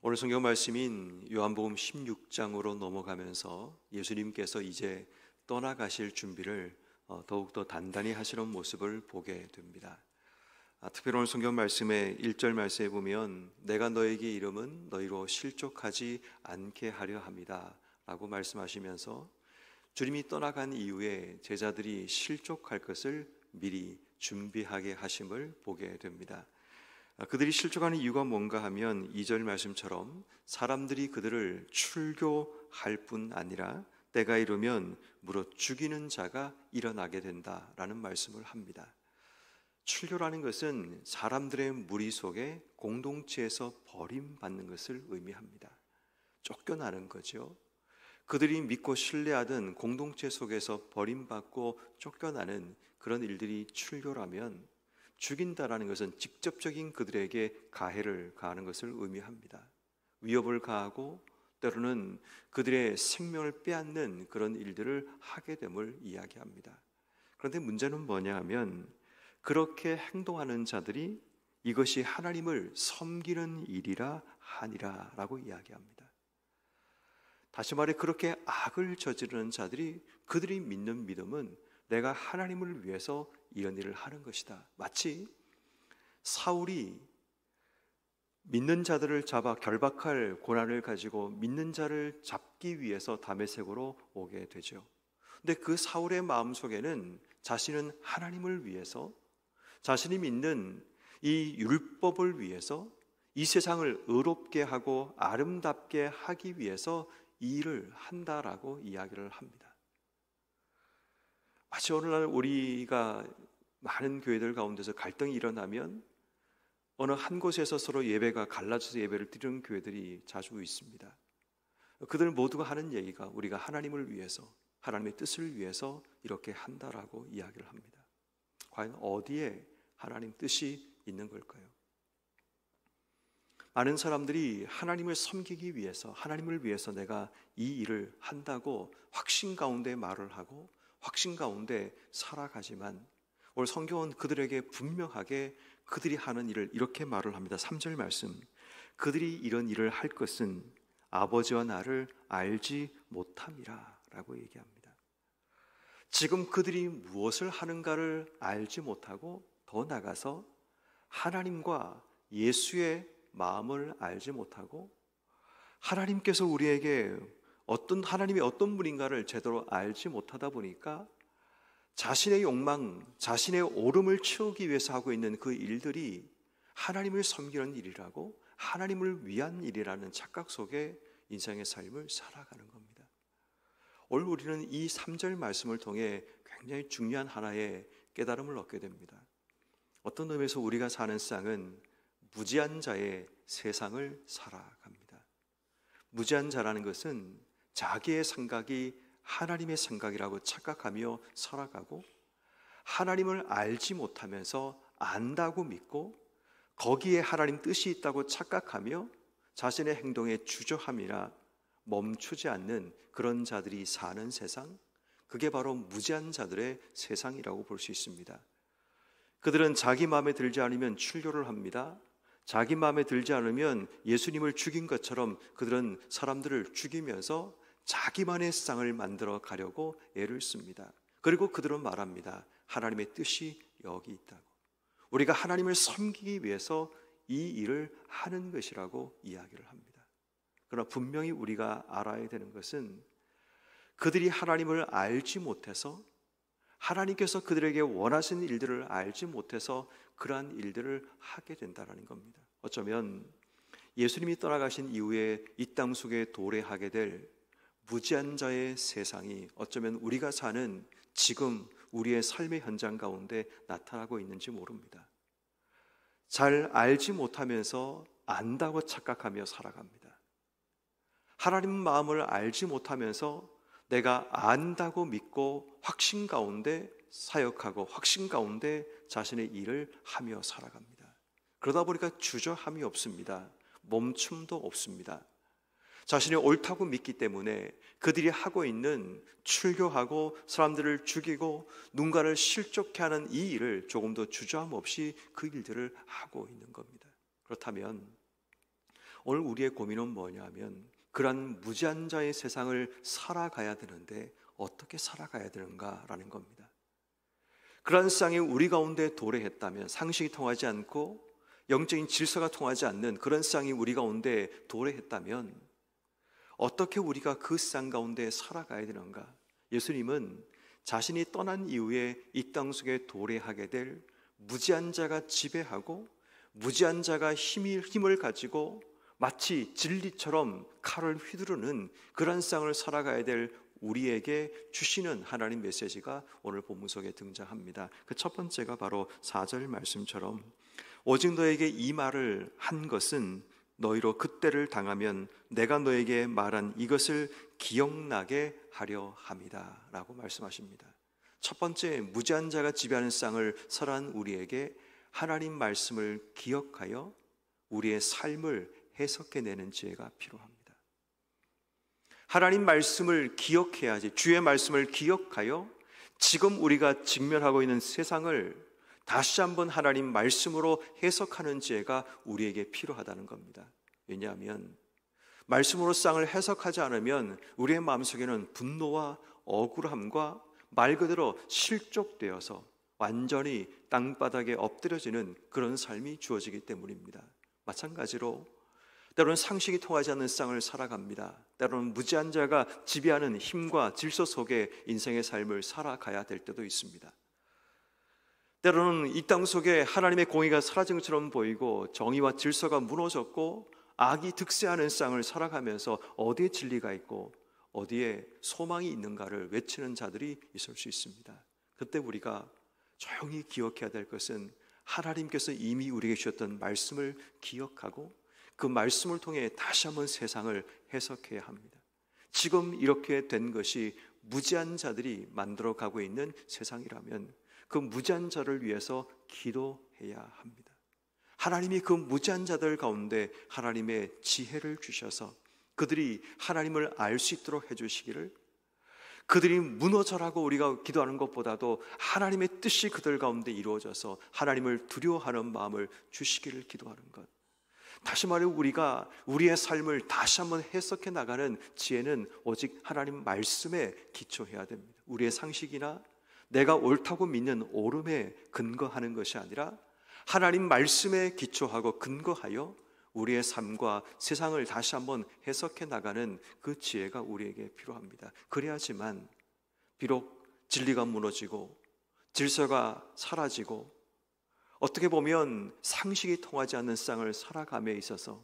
오늘 성경 말씀인 요한복음 16장으로 넘어가면서 예수님께서 이제 떠나가실 준비를 더욱더 단단히 하시는 모습을 보게 됩니다. 특별히 오늘 성경 말씀의 1절 말씀에 보면 내가 너에게 이름은 너희로 실족하지 않게 하려 함이다 라고 말씀하시면서 주님이 떠나간 이후에 제자들이 실족할 것을 미리 준비하게 하심을 보게 됩니다. 그들이 실족하는 이유가 뭔가 하면 2절 말씀처럼 사람들이 그들을 출교할 뿐 아니라 때가 이르면 물어 죽이는 자가 일어나게 된다라는 말씀을 합니다. 출교라는 것은 사람들의 무리 속에 공동체에서 버림받는 것을 의미합니다. 쫓겨나는 거죠. 그들이 믿고 신뢰하던 공동체 속에서 버림받고 쫓겨나는 그런 일들이 출교라면 죽인다라는 것은 직접적인 그들에게 가해를 가하는 것을 의미합니다. 위협을 가하고 때로는 그들의 생명을 빼앗는 그런 일들을 하게 됨을 이야기합니다. 그런데 문제는 뭐냐 하면 그렇게 행동하는 자들이 이것이 하나님을 섬기는 일이라 하니라 라고 이야기합니다. 다시 말해 그렇게 악을 저지르는 자들이 그들이 믿는 믿음은 내가 하나님을 위해서 이런 일을 하는 것이다. 마치 사울이 믿는 자들을 잡아 결박할 고난을 가지고 믿는 자를 잡기 위해서 다메섹으로 오게 되죠. 근데 그 사울의 마음속에는 자신은 하나님을 위해서 자신이 믿는 이 율법을 위해서 이 세상을 의롭게 하고 아름답게 하기 위해서 이 일을 한다라고 이야기를 합니다. 마치 오늘날 우리가 많은 교회들 가운데서 갈등이 일어나면 어느 한 곳에서 서로 예배가 갈라져서 예배를 드리는 교회들이 자주 있습니다. 그들 모두가 하는 얘기가 우리가 하나님을 위해서 하나님의 뜻을 위해서 이렇게 한다라고 이야기를 합니다. 과연 어디에 하나님 뜻이 있는 걸까요? 많은 사람들이 하나님을 섬기기 위해서 하나님을 위해서 내가 이 일을 한다고 확신 가운데 말을 하고 확신 가운데 살아가지만 오늘 성경은 그들에게 분명하게 그들이 하는 일을 이렇게 말을 합니다. 3절 말씀, 그들이 이런 일을 할 것은 아버지와 나를 알지 못함이라 라고 얘기합니다. 지금 그들이 무엇을 하는가를 알지 못하고 더 나아가서 하나님과 예수의 마음을 알지 못하고 하나님께서 우리에게 하나님이 어떤 분인가를 제대로 알지 못하다 보니까 자신의 욕망, 자신의 오름을 채우기 위해서 하고 있는 그 일들이 하나님을 섬기는 일이라고 하나님을 위한 일이라는 착각 속에 인생의 삶을 살아가는 겁니다. 오늘 우리는 이 3절 말씀을 통해 굉장히 중요한 하나의 깨달음을 얻게 됩니다. 어떤 의미에서 우리가 사는 세상은 무지한 자의 세상을 살아갑니다. 무지한 자라는 것은 자기의 생각이 하나님의 생각이라고 착각하며 살아가고 하나님을 알지 못하면서 안다고 믿고 거기에 하나님 뜻이 있다고 착각하며 자신의 행동에 주저함이나 멈추지 않는 그런 자들이 사는 세상, 그게 바로 무지한 자들의 세상이라고 볼 수 있습니다. 그들은 자기 마음에 들지 않으면 출교를 합니다. 자기 마음에 들지 않으면 예수님을 죽인 것처럼 그들은 사람들을 죽이면서 자기만의 세상을 만들어 가려고 애를 씁니다. 그리고 그들은 말합니다. 하나님의 뜻이 여기 있다고. 우리가 하나님을 섬기기 위해서 이 일을 하는 것이라고 이야기를 합니다. 그러나 분명히 우리가 알아야 되는 것은 그들이 하나님을 알지 못해서 하나님께서 그들에게 원하시는 일들을 알지 못해서 그러한 일들을 하게 된다는 겁니다. 어쩌면 예수님이 떠나가신 이후에 이 땅 속에 도래하게 될 무지한 자의 세상이 어쩌면 우리가 사는 지금 우리의 삶의 현장 가운데 나타나고 있는지 모릅니다. 잘 알지 못하면서 안다고 착각하며 살아갑니다. 하나님 마음을 알지 못하면서 내가 안다고 믿고 확신 가운데 사역하고 확신 가운데 자신의 일을 하며 살아갑니다. 그러다 보니까 주저함이 없습니다. 멈춤도 없습니다. 자신이 옳다고 믿기 때문에 그들이 하고 있는 출교하고 사람들을 죽이고 누군가를 실족케 하는 이 일을 조금도 주저함 없이 그 일들을 하고 있는 겁니다. 그렇다면 오늘 우리의 고민은 뭐냐면 그러한 무지한 자의 세상을 살아가야 되는데 어떻게 살아가야 되는가라는 겁니다. 그러한 세상에 우리 가운데 도래했다면, 상식이 통하지 않고 영적인 질서가 통하지 않는 그런 세상이 우리 가운데 도래했다면 어떻게 우리가 그 세상 가운데 살아가야 되는가? 예수님은 자신이 떠난 이후에 이 땅 속에 도래하게 될 무지한 자가 지배하고 무지한 자가 힘을 가지고 마치 진리처럼 칼을 휘두르는 그런 세상을 살아가야 될 우리에게 주시는 하나님 메시지가 오늘 본문 속에 등장합니다. 그 첫 번째가 바로 4절 말씀처럼 오직 너에게 이 말을 한 것은 너희로 그때를 당하면 내가 너에게 말한 이것을 기억나게 하려 함이다 라고 말씀하십니다. 첫 번째, 무지한 자가 지배하는 세상을 살아간 우리에게 하나님 말씀을 기억하여 우리의 삶을 해석해내는 지혜가 필요합니다. 하나님 말씀을 기억해야지, 주의 말씀을 기억하여 지금 우리가 직면하고 있는 세상을 다시 한번 하나님 말씀으로 해석하는 지혜가 우리에게 필요하다는 겁니다. 왜냐하면 말씀으로 세상을 해석하지 않으면 우리의 마음속에는 분노와 억울함과 말 그대로 실족되어서 완전히 땅바닥에 엎드려지는 그런 삶이 주어지기 때문입니다. 마찬가지로 때로는 상식이 통하지 않는 세상을 살아갑니다. 때로는 무지한 자가 지배하는 힘과 질서 속에 인생의 삶을 살아가야 될 때도 있습니다. 때로는 이 땅 속에 하나님의 공의가 사라진 것처럼 보이고 정의와 질서가 무너졌고 악이 득세하는 세상을 살아가면서 어디에 진리가 있고 어디에 소망이 있는가를 외치는 자들이 있을 수 있습니다. 그때 우리가 조용히 기억해야 될 것은 하나님께서 이미 우리에게 주셨던 말씀을 기억하고 그 말씀을 통해 다시 한번 세상을 해석해야 합니다. 지금 이렇게 된 것이 무지한 자들이 만들어가고 있는 세상이라면 그 무지한 자를 위해서 기도해야 합니다. 하나님이 그 무지한 자들 가운데 하나님의 지혜를 주셔서 그들이 하나님을 알 수 있도록 해주시기를, 그들이 무너져라고 우리가 기도하는 것보다도 하나님의 뜻이 그들 가운데 이루어져서 하나님을 두려워하는 마음을 주시기를 기도하는 것. 다시 말해 우리가 우리의 삶을 다시 한번 해석해 나가는 지혜는 오직 하나님 말씀에 기초해야 됩니다. 우리의 상식이나 내가 옳다고 믿는 옳음에 근거하는 것이 아니라 하나님 말씀에 기초하고 근거하여 우리의 삶과 세상을 다시 한번 해석해 나가는 그 지혜가 우리에게 필요합니다. 그래야지만 비록 진리가 무너지고 질서가 사라지고 어떻게 보면 상식이 통하지 않는 세상을 살아감에 있어서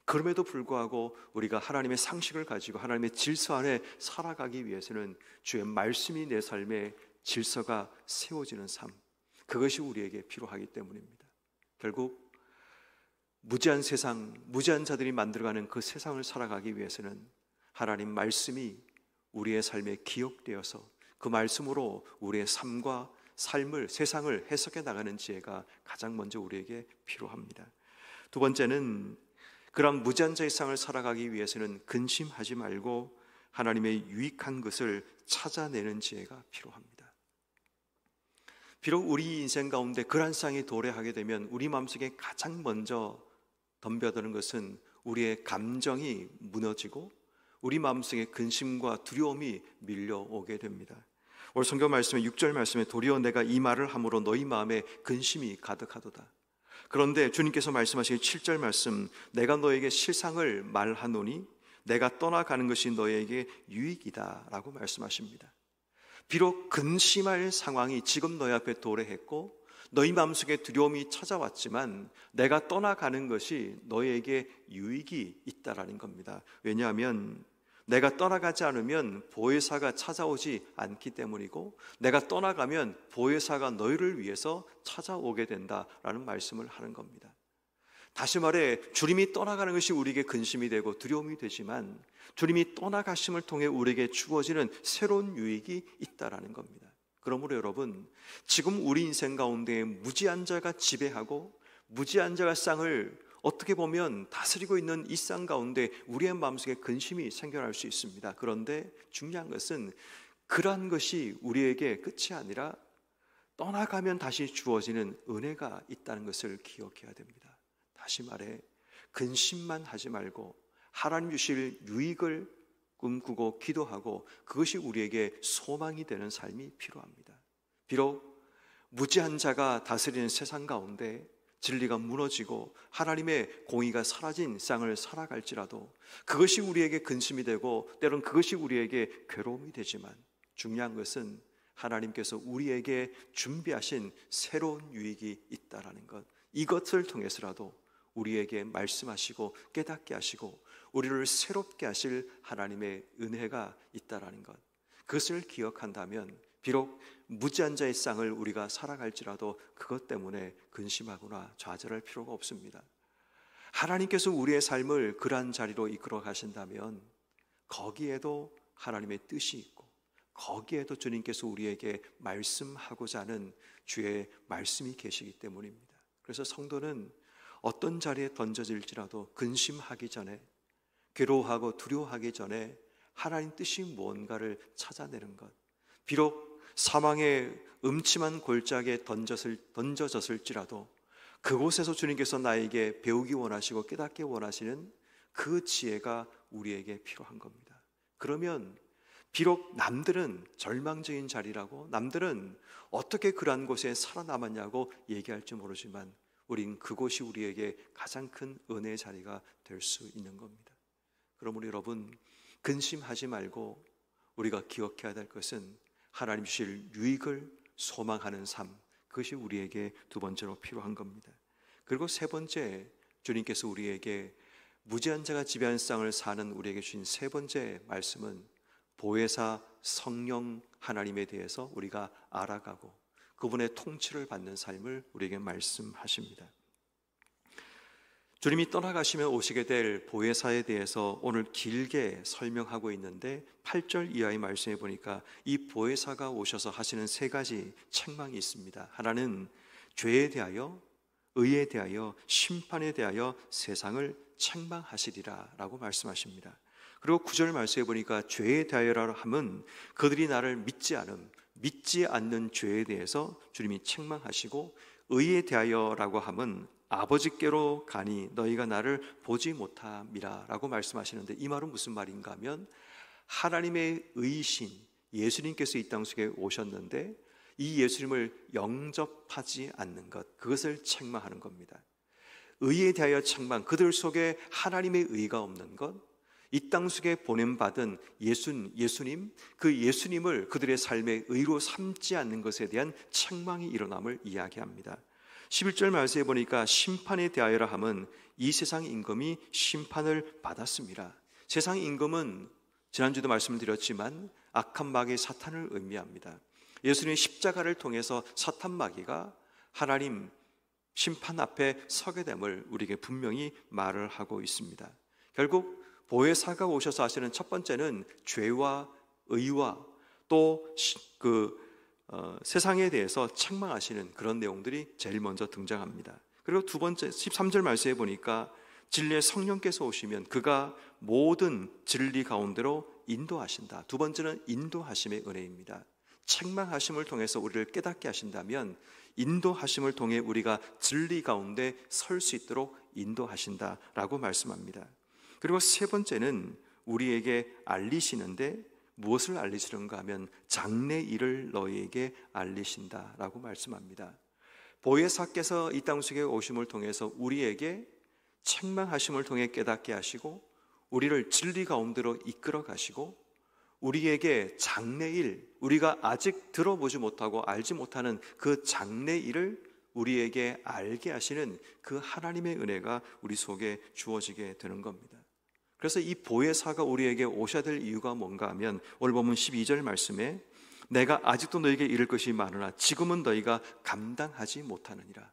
그럼에도 불구하고 우리가 하나님의 상식을 가지고 하나님의 질서 안에 살아가기 위해서는 주의 말씀이 내 삶에 질서가 세워지는 삶, 그것이 우리에게 필요하기 때문입니다. 결국 무지한 세상, 무지한 자들이 만들어가는 그 세상을 살아가기 위해서는 하나님 말씀이 우리의 삶에 기억되어서 그 말씀으로 우리의 삶과 삶을, 세상을 해석해 나가는 지혜가 가장 먼저 우리에게 필요합니다. 두 번째는 그런 무지한 자의 세상을 살아가기 위해서는 근심하지 말고 하나님의 유익한 것을 찾아내는 지혜가 필요합니다. 비록 우리 인생 가운데 그런 세상이 도래하게 되면 우리 마음속에 가장 먼저 덤벼드는 것은 우리의 감정이 무너지고 우리 마음속에 근심과 두려움이 밀려오게 됩니다. 오늘 성경 말씀에 6절 말씀에 도리어 내가 이 말을 함으로 너희 마음에 근심이 가득하도다. 그런데 주님께서 말씀하신 7절 말씀, 내가 너에게 실상을 말하노니 내가 떠나가는 것이 너에게 유익이다 라고 말씀하십니다. 비록 근심할 상황이 지금 너희 앞에 도래했고 너희 마음속에 두려움이 찾아왔지만 내가 떠나가는 것이 너희에게 유익이 있다라는 겁니다. 왜냐하면 내가 떠나가지 않으면 보혜사가 찾아오지 않기 때문이고 내가 떠나가면 보혜사가 너희를 위해서 찾아오게 된다라는 말씀을 하는 겁니다. 다시 말해 주님이 떠나가는 것이 우리에게 근심이 되고 두려움이 되지만 주님이 떠나가심을 통해 우리에게 주어지는 새로운 유익이 있다라는 겁니다. 그러므로 여러분, 지금 우리 인생 가운데 무지한 자가 지배하고 무지한 자가 세상을 어떻게 보면 다스리고 있는 이 세상 가운데 우리의 마음속에 근심이 생겨날 수 있습니다. 그런데 중요한 것은 그러한 것이 우리에게 끝이 아니라 떠나가면 다시 주어지는 은혜가 있다는 것을 기억해야 됩니다. 다시 말해 근심만 하지 말고 하나님 주실 유익을 꿈꾸고 기도하고 그것이 우리에게 소망이 되는 삶이 필요합니다. 비록 무지한 자가 다스리는 세상 가운데 진리가 무너지고 하나님의 공의가 사라진 세상을 살아갈지라도 그것이 우리에게 근심이 되고 때론 그것이 우리에게 괴로움이 되지만 중요한 것은 하나님께서 우리에게 준비하신 새로운 유익이 있다라는 것, 이것을 통해서라도 우리에게 말씀하시고 깨닫게 하시고 우리를 새롭게 하실 하나님의 은혜가 있다라는 것, 그것을 기억한다면 비록 무지한 자의 쌍을 우리가 살아갈지라도 그것 때문에 근심하거나 좌절할 필요가 없습니다. 하나님께서 우리의 삶을 그러한 자리로 이끌어 가신다면 거기에도 하나님의 뜻이 있고 거기에도 주님께서 우리에게 말씀하고자 하는 주의 말씀이 계시기 때문입니다. 그래서 성도는 어떤 자리에 던져질지라도 근심하기 전에, 괴로워하고 두려워하기 전에 하나님 뜻이 무언가를 찾아내는 것, 비록 사망의 음침한 골짜기에 던져졌을지라도 그곳에서 주님께서 나에게 배우기 원하시고 깨닫기 원하시는 그 지혜가 우리에게 필요한 겁니다. 그러면 비록 남들은 절망적인 자리라고, 남들은 어떻게 그러한 곳에 살아남았냐고 얘기할지 모르지만 우린 그곳이 우리에게 가장 큰 은혜의 자리가 될 수 있는 겁니다. 그러므로 여러분, 근심하지 말고 우리가 기억해야 될 것은 하나님 주실 유익을 소망하는 삶, 그것이 우리에게 두 번째로 필요한 겁니다. 그리고 세 번째, 주님께서 우리에게 무지한 자가 지배하는 세상을 사는 우리에게 주신 세 번째 말씀은 보혜사 성령 하나님에 대해서 우리가 알아가고 그분의 통치를 받는 삶을 우리에게 말씀하십니다. 주님이 떠나가시면 오시게 될 보혜사에 대해서 오늘 길게 설명하고 있는데 8절 이하의 말씀에 보니까 이 보혜사가 오셔서 하시는 세 가지 책망이 있습니다. 하나는 죄에 대하여, 의에 대하여, 심판에 대하여 세상을 책망하시리라 라고 말씀하십니다. 그리고 9절 말씀에 보니까 죄에 대하여라 함은 그들이 나를 믿지 않는 죄에 대해서 주님이 책망하시고, 의에 대하여라고 함은 아버지께로 가니 너희가 나를 보지 못함이라 라고 말씀하시는데, 이 말은 무슨 말인가 하면 하나님의 의신 예수님께서 이 땅 속에 오셨는데 이 예수님을 영접하지 않는 것, 그것을 책망하는 겁니다. 의에 대하여 책망, 그들 속에 하나님의 의가 없는 것, 이 땅 속에 보냄받은 예수님, 그 예수님을 그들의 삶의 의로 삼지 않는 것에 대한 책망이 일어남을 이야기합니다. 11절 말씀에 보니까 심판에 대하여라 함은 이 세상 임금이 심판을 받았습니다. 세상 임금은 지난주도 말씀을 드렸지만 악한 마귀 사탄을 의미합니다. 예수님의 십자가를 통해서 사탄 마귀가 하나님 심판 앞에 서게 됨을 우리에게 분명히 말을 하고 있습니다. 결국 보혜사가 오셔서 하시는 첫 번째는 죄와 의와 또 세상에 대해서 책망하시는 그런 내용들이 제일 먼저 등장합니다. 그리고 두 번째 13절 말씀에 보니까 진리의 성령께서 오시면 그가 모든 진리 가운데로 인도하신다. 두 번째는 인도하심의 은혜입니다. 책망하심을 통해서 우리를 깨닫게 하신다면 인도하심을 통해 우리가 진리 가운데 설 수 있도록 인도하신다라고 말씀합니다. 그리고 세 번째는 우리에게 알리시는데 무엇을 알리시는가 하면 장래일을 너희에게 알리신다라고 말씀합니다. 보혜사께서 이 땅 속에 오심을 통해서 우리에게 책망하심을 통해 깨닫게 하시고 우리를 진리 가운데로 이끌어 가시고 우리에게 장래일, 우리가 아직 들어보지 못하고 알지 못하는 그 장래일을 우리에게 알게 하시는 그 하나님의 은혜가 우리 속에 주어지게 되는 겁니다. 그래서 이 보혜사가 우리에게 오셔야 될 이유가 뭔가 하면 오늘 보면 12절 말씀에 내가 아직도 너에게 이를 것이 많으나 지금은 너희가 감당하지 못하느니라.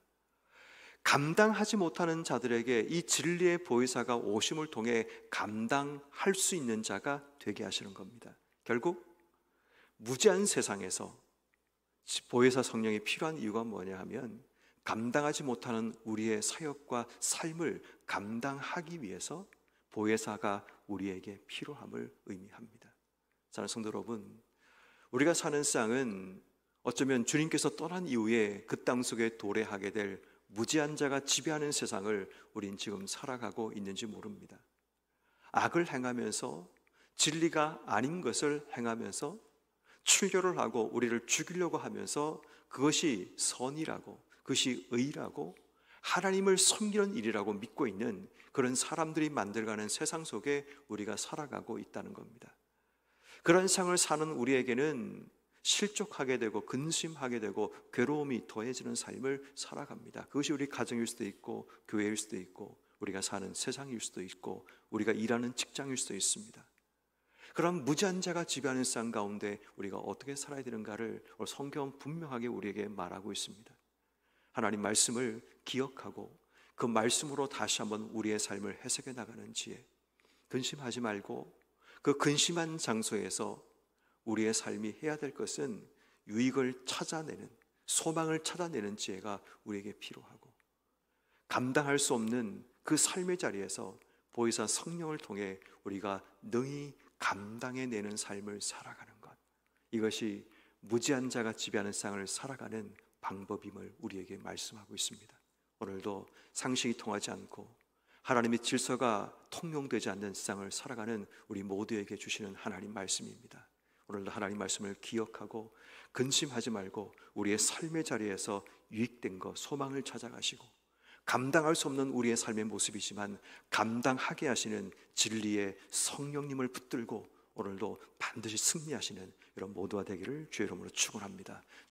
감당하지 못하는 자들에게 이 진리의 보혜사가 오심을 통해 감당할 수 있는 자가 되게 하시는 겁니다. 결국 무지한 세상에서 보혜사 성령이 필요한 이유가 뭐냐 하면 감당하지 못하는 우리의 사역과 삶을 감당하기 위해서 보혜사가 우리에게 필요함을 의미합니다. 사랑하는 성도 여러분, 우리가 사는 세상은 어쩌면 주님께서 떠난 이후에 그 땅 속에 도래하게 될 무지한 자가 지배하는 세상을 우린 지금 살아가고 있는지 모릅니다. 악을 행하면서 진리가 아닌 것을 행하면서 출교를 하고 우리를 죽이려고 하면서 그것이 선이라고, 그것이 의라고, 하나님을 섬기는 일이라고 믿고 있는 그런 사람들이 만들어가는 세상 속에 우리가 살아가고 있다는 겁니다. 그런 세상을 사는 우리에게는 실족하게 되고 근심하게 되고 괴로움이 더해지는 삶을 살아갑니다. 그것이 우리 가정일 수도 있고 교회일 수도 있고 우리가 사는 세상일 수도 있고 우리가 일하는 직장일 수도 있습니다. 그런 무지한 자가 지배하는 세상 가운데 우리가 어떻게 살아야 되는가를 오늘 성경은 분명하게 우리에게 말하고 있습니다. 하나님 말씀을 기억하고 그 말씀으로 다시 한번 우리의 삶을 해석해 나가는 지혜, 근심하지 말고 그 근심한 장소에서 우리의 삶이 해야 될 것은 유익을 찾아내는, 소망을 찾아내는 지혜가 우리에게 필요하고, 감당할 수 없는 그 삶의 자리에서 보혜사 성령을 통해 우리가 능히 감당해내는 삶을 살아가는 것, 이것이 무지한 자가 지배하는 세상을 살아가는 방법임을 우리에게 말씀하고 있습니다. 오늘도 상식이 통하지 않고 하나님의 질서가 통용되지 않는 세상을 살아가는 우리 모두에게 주시는 하나님 말씀입니다. 오늘도 하나님 말씀을 기억하고 근심하지 말고 우리의 삶의 자리에서 유익된 것, 소망을 찾아가시고, 감당할 수 없는 우리의 삶의 모습이지만 감당하게 하시는 진리의 성령님을 붙들고 오늘도 반드시 승리하시는 이런 모두가 되기를 주의 이름으로 축원합니다.